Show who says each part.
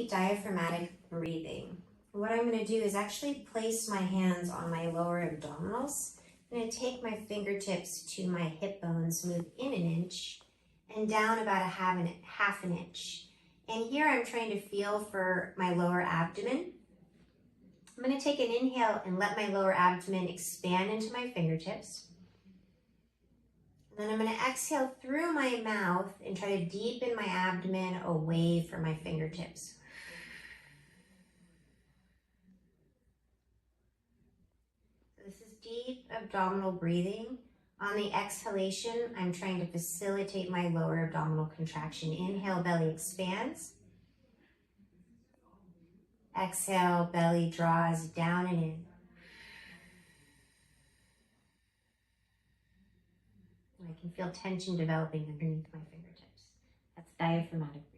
Speaker 1: be diaphragmatic breathing. What I'm going to do is actually place my hands on my lower abdominals. I'm going to take my fingertips to my hip bones, move in an inch, and down about half an inch. And here I'm trying to feel for my lower abdomen. I'm going to take an inhale and let my lower abdomen expand into my fingertips. And then I'm going to exhale through my mouth and try to deepen my abdomen away from my fingertips. So this is deep abdominal breathing. On the exhalation, I'm trying to facilitate my lower abdominal contraction. Inhale, belly expands. Exhale, belly draws down and in. I can feel tension developing underneath my fingertips. That's diaphragmatic.